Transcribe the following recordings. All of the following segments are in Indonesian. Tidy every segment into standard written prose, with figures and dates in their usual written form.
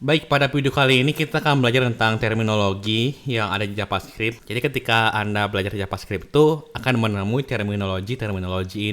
Baik, pada video kali ini kita akan belajar tentang terminologi yang ada di JavaScript. Jadi ketika Anda belajar JavaScript itu akan menemui terminologi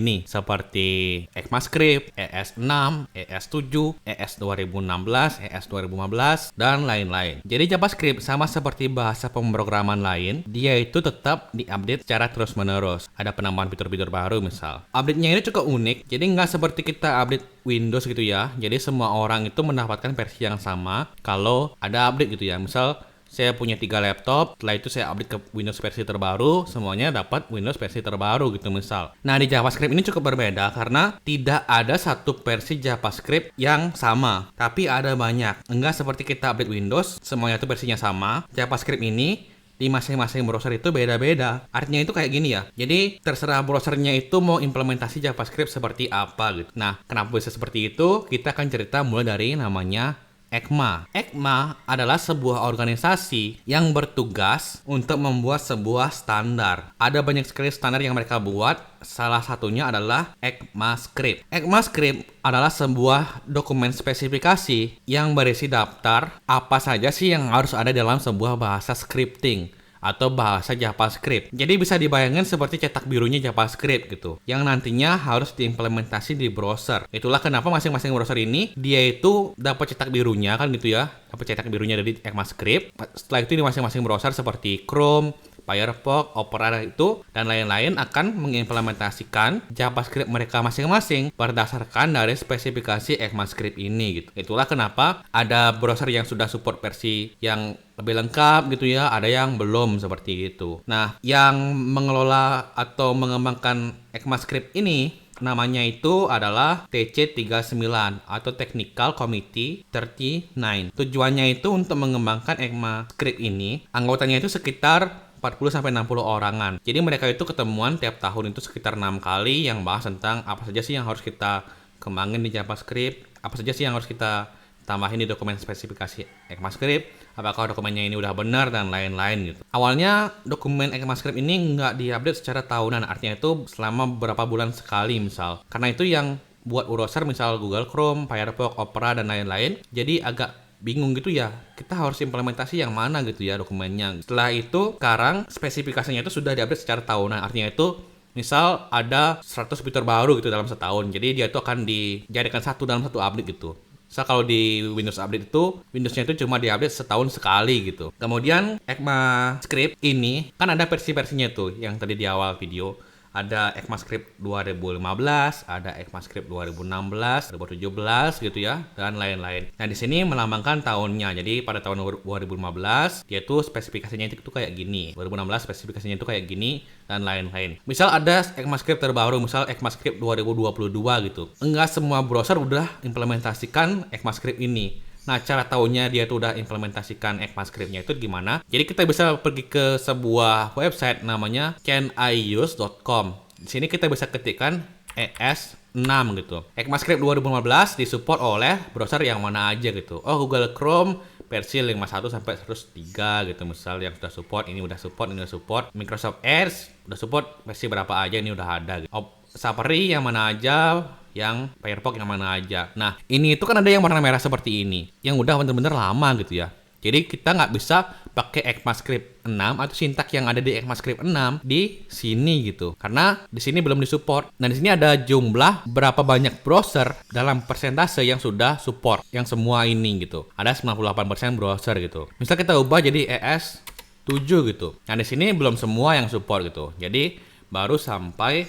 ini seperti ECMAScript, ES6, ES7, ES 2016, ES 2015, dan lain-lain. Jadi JavaScript sama seperti bahasa pemrograman lain, dia itu tetap diupdate secara terus-menerus. Ada penambahan fitur-fitur baru misal. Update-nya ini cukup unik, jadi nggak seperti kita update Windows gitu ya. Jadi semua orang itu mendapatkan versi yang sama kalau ada update gitu ya. Misal saya punya 3 laptop, setelah itu saya update ke Windows versi terbaru, semuanya dapat Windows versi terbaru gitu misal. Nah di JavaScript ini cukup berbeda karena tidak ada satu versi JavaScript yang sama, tapi ada banyak. Enggak seperti kita update Windows, semuanya itu versinya sama. JavaScript ini di masing-masing browser itu beda-beda. Artinya itu kayak gini ya. Jadi terserah browsernya itu mau implementasi JavaScript seperti apa gitu. Nah, kenapa bisa seperti itu? Kita akan cerita mulai dari namanya ECMA. ECMA adalah sebuah organisasi yang bertugas untuk membuat sebuah standar. Ada banyak sekali standar yang mereka buat. Salah satunya adalah ECMAScript. ECMAScript adalah sebuah dokumen spesifikasi yang berisi daftar apa saja sih yang harus ada dalam sebuah bahasa scripting atau bahasa JavaScript. Jadi bisa dibayangkan seperti cetak birunya JavaScript gitu, yang nantinya harus diimplementasi di browser. Itulah kenapa masing-masing browser ini dia itu dapat cetak birunya kan gitu ya, dapat cetak birunya dari ECMAScript. Setelah itu di masing-masing browser seperti Chrome, Firefox, Opera itu dan lain-lain akan mengimplementasikan JavaScript mereka masing-masing berdasarkan dari spesifikasi ECMAScript ini gitu. Itulah kenapa ada browser yang sudah support versi yang lebih lengkap gitu ya, ada yang belum seperti itu. Nah, yang mengelola atau mengembangkan ECMAScript ini namanya itu adalah TC39 atau Technical Committee 39. Tujuannya itu untuk mengembangkan ECMAScript ini, anggotanya itu sekitar 40-60 orangan. Jadi mereka itu ketemuan tiap tahun itu sekitar 6 kali yang bahas tentang apa saja sih yang harus kita kembangin di JavaScript, apa saja sih yang harus kita tambahin di dokumen spesifikasi ECMAScript, apakah dokumennya ini udah benar dan lain-lain gitu. Awalnya dokumen ECMAScript ini nggak diupdate secara tahunan, artinya itu selama beberapa bulan sekali misal. Karena itu yang buat browser misal Google Chrome, Firefox, Opera dan lain-lain, jadi agak bingung gitu ya, kita harus implementasi yang mana gitu ya dokumennya. Setelah itu sekarang spesifikasinya itu sudah diupdate secara tahunan, artinya itu misal ada 100 fitur baru gitu dalam setahun, jadi dia itu akan dijadikan satu dalam satu update gitu. Misal kalau di Windows Update itu, Windowsnya itu cuma diupdate setahun sekali gitu. Kemudian ECMAScript ini kan ada versi-versinya tuh yang tadi di awal video. Ada ECMAScript 2015, ada ECMAScript 2016, 2017 gitu ya, dan lain-lain. Nah, di sini melambangkan tahunnya. Jadi pada tahun 2015 yaitu spesifikasinya itu kayak gini. 2016 spesifikasinya itu kayak gini dan lain-lain. Misal ada ECMAScript terbaru, misal ECMAScript 2022 gitu. Enggak semua browser udah implementasikan ECMAScript ini. Nah, cara tahunya dia tuh udah implementasikan ECMAScript-nya itu gimana? Jadi kita bisa pergi ke sebuah website namanya caniuse.com. Di sini kita bisa ketikkan ES6 gitu. ECMAScript 2015 disupport oleh browser yang mana aja gitu. Oh, Google Chrome versi 51 sampai 103 gitu misal yang sudah support, ini udah support, ini udah support. Microsoft Edge udah support versi berapa aja, ini udah ada gitu. Safari yang mana aja, yang Firefox yang mana aja. Nah, ini itu kan ada yang warna merah seperti ini, yang udah bener-bener lama gitu ya. Jadi kita nggak bisa pakai ECMAScript 6 atau sintak yang ada di ECMAScript 6 di sini gitu, karena di sini belum disupport. Nah, di sini ada jumlah berapa banyak browser dalam persentase yang sudah support, yang semua ini gitu. Ada 98% browser gitu. Misal kita ubah jadi ES7 gitu. Nah, di sini belum semua yang support gitu. Jadi baru sampai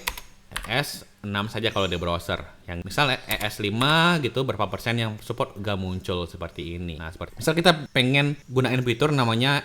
ES6 saja kalau di browser. Yang misal ES5 gitu, berapa persen yang support gak muncul seperti ini. Nah, seperti misal kita pengen gunain fitur namanya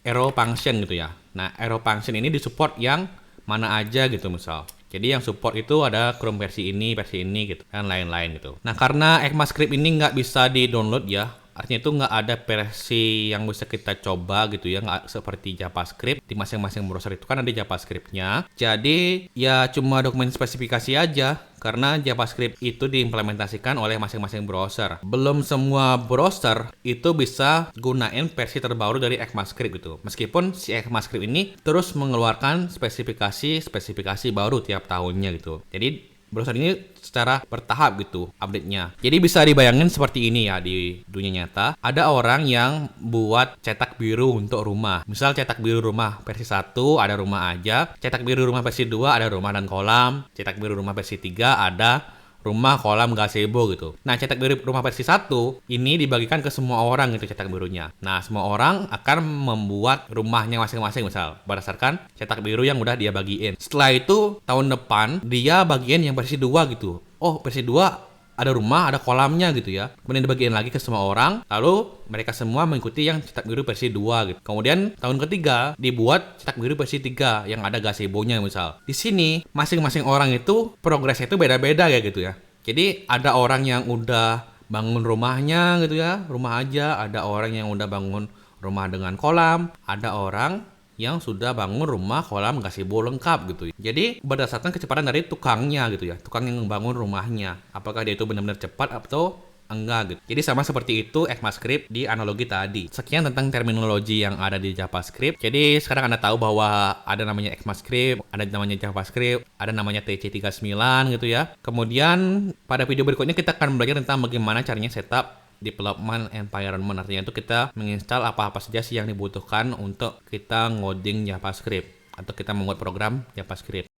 arrow function gitu ya. Nah, arrow function ini disupport yang mana aja gitu misal. Jadi yang support itu ada Chrome versi ini gitu, dan lain-lain gitu. Nah, karena ECMAScript ini nggak bisa di-download ya, artinya itu nggak ada versi yang bisa kita coba gitu ya, nggak seperti JavaScript. Di masing-masing browser itu kan ada JavaScript-nya. Jadi ya cuma dokumen spesifikasi aja, karena JavaScript itu diimplementasikan oleh masing-masing browser. Belum semua browser itu bisa gunain versi terbaru dari ECMAScript gitu. Meskipun si ECMAScript ini terus mengeluarkan spesifikasi baru tiap tahunnya gitu. Jadi browser ini secara bertahap gitu update-nya. Jadi bisa dibayangin seperti ini ya di dunia nyata. Ada orang yang buat cetak biru untuk rumah. Misal cetak biru rumah versi 1 ada rumah aja, cetak biru rumah versi 2 ada rumah dan kolam, cetak biru rumah versi 3 ada rumah, kolam, gazebo gitu. Nah, cetak biru rumah versi 1 ini dibagikan ke semua orang gitu cetak birunya. Nah, semua orang akan membuat rumahnya masing-masing misal berdasarkan cetak biru yang udah dia bagiin. Setelah itu tahun depan dia bagiin yang versi 2 gitu. Oh, versi 2 ada rumah, ada kolamnya gitu ya. Kemudian dibagiin lagi ke semua orang, lalu mereka semua mengikuti yang cetak biru versi 2 gitu. Kemudian tahun ketiga dibuat cetak biru versi 3 yang ada gazebo-nya misal. Di sini masing-masing orang itu progresnya itu beda-beda ya gitu ya. Jadi ada orang yang udah bangun rumahnya gitu ya, rumah aja, ada orang yang udah bangun rumah dengan kolam, ada orang yang sudah bangun rumah, kolam, gazebo lengkap gitu. Jadi berdasarkan kecepatan dari tukangnya gitu ya, tukang yang membangun rumahnya. Apakah dia itu benar-benar cepat atau enggak gitu. Jadi sama seperti itu ECMAScript di analogi tadi. Sekian tentang terminologi yang ada di JavaScript. Jadi sekarang Anda tahu bahwa ada namanya ECMAScript, ada namanya JavaScript, ada namanya TC39 gitu ya. Kemudian pada video berikutnya kita akan belajar tentang bagaimana caranya setup development environment. Artinya itu kita menginstal apa-apa saja sih yang dibutuhkan untuk kita ngoding JavaScript atau kita membuat program JavaScript.